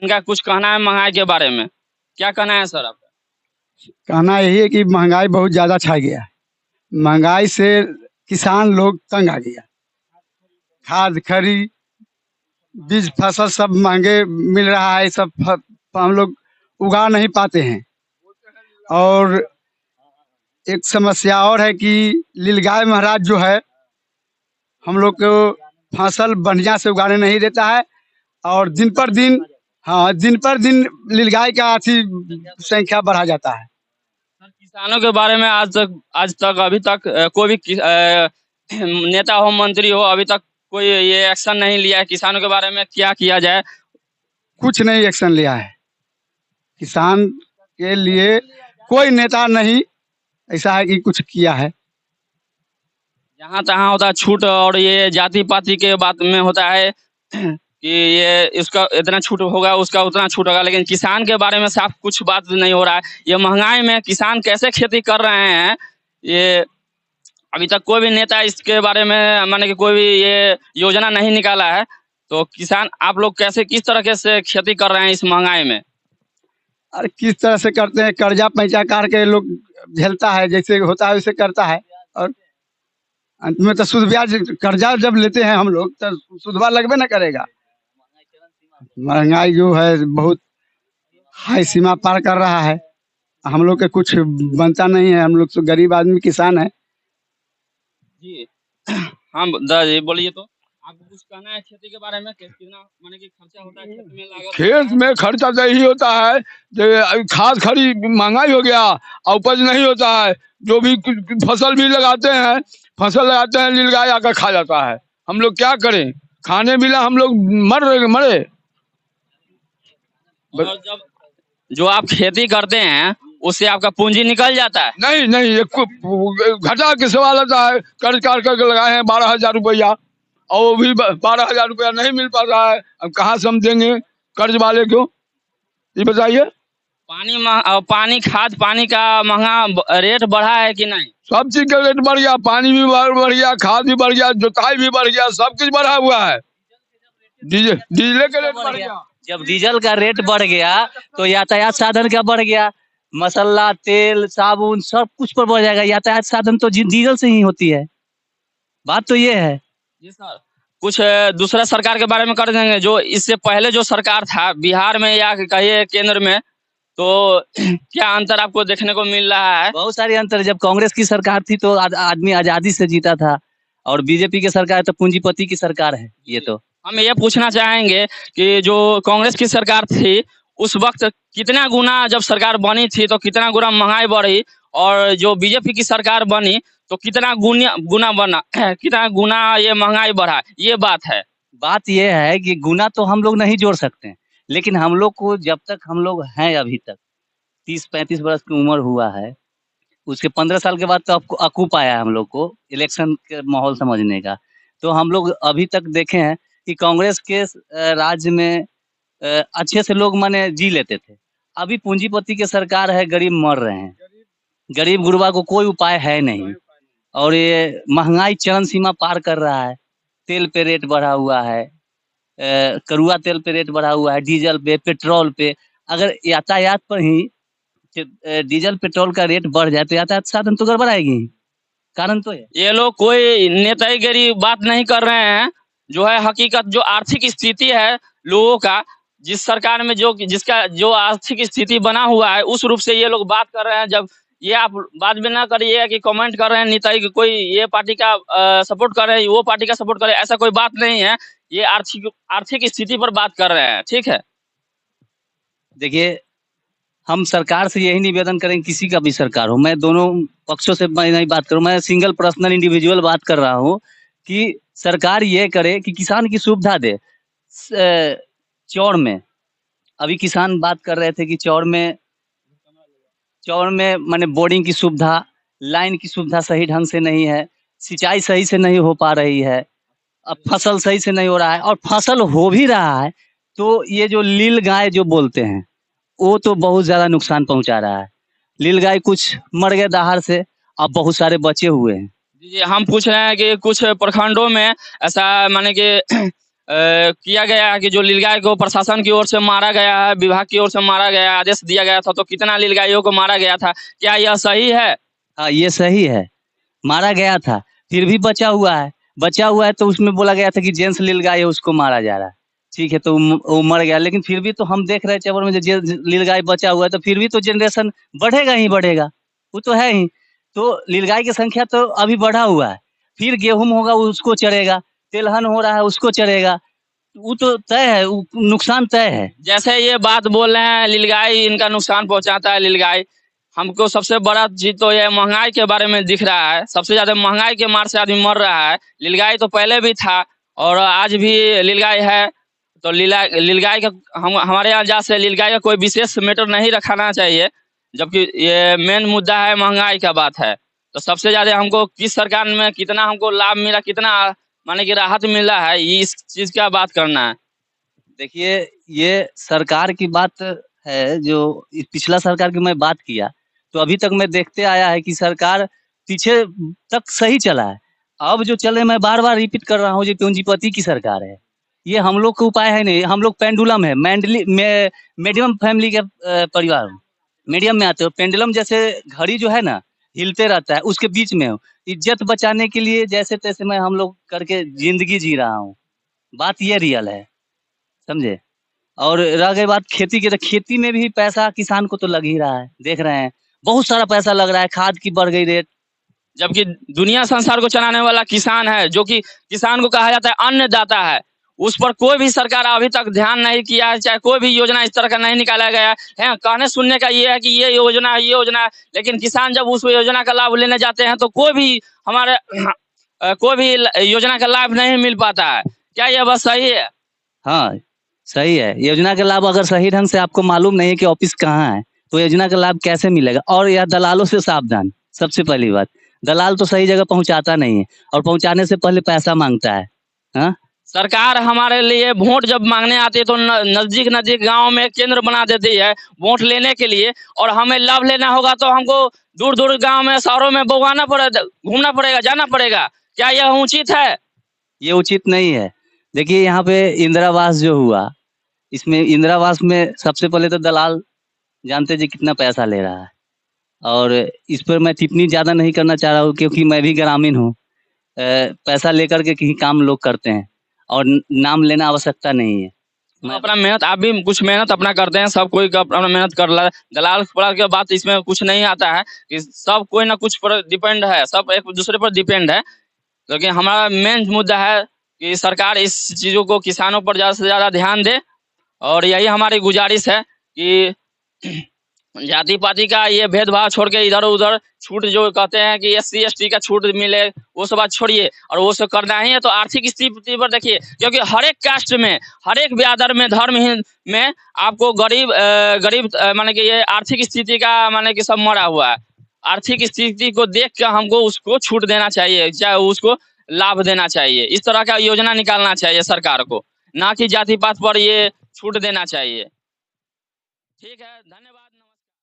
इनका कुछ कहना है महंगाई के बारे में, क्या कहना है सर आपका? कहना यही है कि महंगाई बहुत ज़्यादा छा गया है। महंगाई से किसान लोग तंग आ गया। खाद खरी बीज फसल सब महंगे मिल रहा है। सब हम लोग उगा नहीं पाते हैं। और एक समस्या और है कि नीलगाय महाराज जो है हम लोग को फसल बढ़िया से उगाने नहीं देता है। और दिन पर दिन, हाँ, दिन पर दिन नीलगाय का अथी संख्या बढ़ा जाता है। सर किसानों के बारे में आज तक अभी तक कोई भी नेता हो मंत्री हो अभी तक कोई ये एक्शन नहीं लिया है किसानों के बारे में, क्या किया जाए? कुछ नहीं एक्शन लिया है किसान के लिए। कोई नेता नहीं ऐसा है कि कुछ किया है। जहाँ तहाँ होता है छूट, और ये जाति पाति के बात में होता है कि ये इसका इतना छूट होगा उसका उतना छूट होगा, लेकिन किसान के बारे में साफ कुछ बात नहीं हो रहा है। ये महंगाई में किसान कैसे खेती कर रहे हैं, ये अभी तक कोई भी नेता इसके बारे में माने कि कोई भी ये योजना नहीं निकाला है। तो किसान आप लोग कैसे किस तरीके से खेती कर रहे हैं इस महंगाई में? और किस तरह से करते हैं, कर्जा पैंचा कार के लोग झेलता है, जैसे होता है वैसे करता है। और अंत में तो सूद ब्याज, कर्जा जब लेते हैं हम लोग तो सूदवा लगबे न करेगा। महंगाई जो है बहुत हाई सीमा पार कर रहा है। हम लोग के कुछ बनता नहीं है। हम लोग तो गरीब आदमी किसान है। जी हाँ दादाजी बोलिए। तो आपको कुछ कहना है खेती के बारे में, कितना माने कि खर्चा होता है खेत में, लागत खेत में खर्चा तो यही होता है जो खाद खरी महंगाई हो गया, उपज नहीं होता है। जो भी फसल भी लगाते हैं, नीलगाय आकर खा जाता है। हम लोग क्या करें, खाने बिना हम लोग मरे। और जब जो आप खेती करते हैं उससे आपका पूंजी निकल जाता है? नहीं नहीं, एक घाटा के सवाल आता है। कर्ज कार करके लगाए हैं 12,000 रुपया, और वो भी 12,000 रुपया नहीं मिल पा रहा है। अब कहाँ से हम देंगे कर्ज वाले को, ये बताइए। पानी खाद पानी का महंगा रेट बढ़ा है कि नहीं? सब चीज का रेट बढ़ गया, पानी भी बढ़ गया, खाद भी बढ़ गया, जुताई भी बढ़ गया, सब कुछ बढ़ा हुआ है। डीजल का रेट बढ़ गया। जब डीजल का रेट बढ़ गया तो यातायात साधन का बढ़ गया। मसाला तेल साबुन सब कुछ पर बढ़ जाएगा। यातायात साधन तो डीजल से ही होती है। बात तो ये है। जी सर, कुछ दूसरा सरकार के बारे में कर देंगे। जो इससे पहले जो सरकार था बिहार में या कहिए केंद्र में, तो क्या अंतर आपको देखने को मिल रहा है? बहुत सारे अंतर। जब कांग्रेस की सरकार थी तो आदमी आजादी से जीता था, और बीजेपी की सरकार तो पूंजीपति की सरकार है। ये तो हम ये पूछना चाहेंगे कि जो कांग्रेस की सरकार थी उस वक्त कितना गुना, जब सरकार बनी थी तो कितना गुना महंगाई बढ़ी, और जो बीजेपी की सरकार बनी तो कितना गुना बना कितना गुना ये महंगाई बढ़ा, ये बात है। बात ये है कि गुना तो हम लोग नहीं जोड़ सकते, लेकिन हम लोग को जब तक हम लोग हैं अभी तक 30-35 वर्ष की उम्र हुआ है, उसके 15 साल के बाद तो आपको अकूप आया है हम लोग को इलेक्शन के माहौल समझने का। तो हम लोग अभी तक देखे हैं कि कांग्रेस के राज्य में अच्छे से लोग माने जी लेते थे। अभी पूंजीपति की सरकार है, गरीब मर रहे हैं। गरीब गुरबा को कोई उपाय है नहीं, और ये महंगाई चरम सीमा पार कर रहा है। तेल पे रेट बढ़ा हुआ है, कड़ुआ तेल पे रेट बढ़ा हुआ है, डीजल पे, पेट्रोल पे। अगर यातायात पर ही डीजल पेट्रोल का रेट बढ़ जाए तो यातायात साधन तो गड़बड़ाएगी। कारण तो है। ये लोग कोई नेतागिरी बात नहीं कर रहे हैं, जो है हकीकत, जो आर्थिक स्थिति है लोगों का, जिस सरकार में जिसका जो आर्थिक स्थिति बना हुआ है उस रूप से ये लोग बात कर रहे हैं। जब ये आप बात भी ना करिए कि कमेंट कर रहे हैं नेतागी कोई ये पार्टी का सपोर्ट कर रहे हैं, वो पार्टी का सपोर्ट कर रहे हैं, ऐसा कोई बात नहीं है। ये आर्थिक स्थिति पर बात कर रहे हैं, ठीक है। देखिए, हम सरकार से यही निवेदन करेंगे, किसी का भी सरकार हो, मैं दोनों पक्षों से मैं नहीं बात करूं, मैं सिंगल पर्सनल इंडिविजुअल बात कर रहा हूं कि सरकार ये करे कि किसान की सुविधा दे। चौड़ में अभी किसान बात कर रहे थे कि चौड़ में माने बोर्डिंग की सुविधा, लाइन की सुविधा सही ढंग से नहीं है, सिंचाई सही से नहीं हो पा रही है, अब फसल सही से नहीं हो रहा है, और फसल हो भी रहा है तो ये जो नील गाय जो बोलते हैं वो तो बहुत ज्यादा नुकसान पहुंचा रहा है। नील गाय कुछ मर गए दहाड़ से, अब बहुत सारे बचे हुए हैं। जी हम पूछ रहे हैं कि कुछ प्रखंडों में ऐसा माने कि किया गया है कि जो नीलगाय को प्रशासन की ओर से मारा गया है, विभाग की ओर से मारा गया, आदेश दिया गया था, तो कितना नीलगायों को मारा गया था, क्या यह सही है? हाँ, ये सही है। मारा गया था, फिर भी बचा हुआ है। बचा हुआ है तो उसमें बोला गया था कि जेंट्स नीलगाय है, उसको मारा जा रहा है। ठीक है, तो वो मर गया, लेकिन फिर भी तो हम देख रहे हैं चबर में जो नीलगाय बचा हुआ है, तो फिर भी तो जनरेशन बढ़ेगा ही बढ़ेगा, वो तो है ही। तो नीलगाय की संख्या तो अभी बढ़ा हुआ है, फिर गेहूं होगा उसको चरेगा, तिलहन हो रहा है उसको चरेगा, वो तो तय है, वो नुकसान तय है। जैसे ये बात बोल रहे हैं नीलगाय इनका नुकसान पहुंचाता है नीलगाय, हमको सबसे बड़ा चीज तो ये महंगाई के बारे में दिख रहा है। सबसे ज्यादा महंगाई के मार से आदमी मर रहा है। नीलगाय तो पहले भी था और आज भी नीलगाय है, तो नीलगाय का हमारे यहाँ जहाँ से नीलगाय का कोई विशेष मैटर नहीं रखाना चाहिए, जबकि ये मेन मुद्दा है, महंगाई का बात है। तो सबसे ज्यादा हमको किस सरकार में कितना हमको लाभ मिला, कितना माने कि राहत मिला है, ये इस चीज का बात करना है। देखिए, ये सरकार की बात है, जो पिछला सरकार की मैं बात किया, तो अभी तक मैं देखते आया है कि सरकार पीछे तक सही चला है। अब जो चल रहे, मैं बार-बार रिपीट कर रहा हूँ, जो पूंजीपति की सरकार है, ये हम लोग का उपाय है नहीं, हम लोग पेंडुलम है, मीडियम फैमिली के परिवार हूँ, मीडियम में आते हो। पेंडुलम जैसे घड़ी जो है ना, हिलते रहता है, उसके बीच में हूँ। इज्जत बचाने के लिए जैसे-तैसे मैं हम लोग करके ज़िंदगी जी रहा हूँ। बात ये रियल है, समझे? और रह गई बात खेती की, तो खेती में भी पैसा किसान को तो लग ही रहा है, देख रहे हैं। बहुत सारा पैसा लग रहा है, खाद की बढ़ गई रेट। जबकि दुनिया संसार को चलाने वाला किसान है, जो कि किसान को कहा जाता है अन्नदाता है। उस पर कोई भी सरकार अभी तक ध्यान नहीं किया है, चाहे कोई भी योजना इस तरह का नहीं निकाला गया है। कहने सुनने का ये है कि ये योजना है, ये योजना है, लेकिन किसान जब उस योजना का लाभ लेने जाते हैं तो कोई भी हमारे कोई भी योजना का लाभ नहीं मिल पाता है। क्या यह बात सही है? हाँ, सही है। योजना का लाभ अगर सही ढंग से आपको मालूम नहीं है कि ऑफिस कहाँ है, तो योजना का लाभ कैसे मिलेगा? और यह दलालों से सावधान, सबसे पहली बात। दलाल तो सही जगह पहुँचाता नहीं है, और पहुँचाने से पहले पैसा माँगता है। हाँ? सरकार हमारे लिए वोट जब मांगने आती है तो नजदीक नजदीक गांव में केंद्र बना देती है वोट लेने के लिए, और हमें लाभ लेना होगा तो हमको दूर दूर गांव में शहरों में बोगाना पड़ेगा, घूमना पड़ेगा, जाना पड़ेगा। क्या यह उचित है? ये उचित नहीं है। देखिए, यहाँ पे इंदिरा आवास जो हुआ, इसमें इंदिरा आवास में सबसे पहले तो दलाल जानते जी कितना पैसा ले रहा है, और इस पर मैं टिप्पणी ज़्यादा नहीं करना चाह रहा हूँ, क्योंकि मैं भी ग्रामीण हूँ। पैसा लेकर के कहीं काम लोग करते हैं, और नाम लेना आवश्यकता नहीं है। तो अपना मेहनत, आप भी कुछ मेहनत अपना करते हैं, सब कोई अपना मेहनत कर रहा है। दलाल पड़ा के बात इसमें कुछ नहीं आता है कि सब कोई ना कुछ पर डिपेंड है, सब एक दूसरे पर डिपेंड है। लेकिन हमारा मेन मुद्दा है कि सरकार इस चीज़ों को किसानों पर ज़्यादा से ज़्यादा ध्यान दे, और यही हमारी गुजारिश है कि जाति पाति का ये भेदभाव छोड़ के इधर उधर छूट जो कहते हैं कि SC ST का छूट मिले, वो सब बात छोड़िए, और वो सब करना ही है तो आर्थिक स्थिति पर देखिए, क्योंकि हर एक कास्ट में, हर एक ब्यादर में, धर्म में आपको गरीब माने कि ये आर्थिक स्थिति का माने कि सब मरा हुआ है। आर्थिक स्थिति को देख कर हमको उसको छूट देना चाहिए, चाहे उसको लाभ देना चाहिए। इस तरह का योजना निकालना चाहिए सरकार को, ना कि जाति पात पर ये छूट देना चाहिए। ठीक है, धन्यवाद।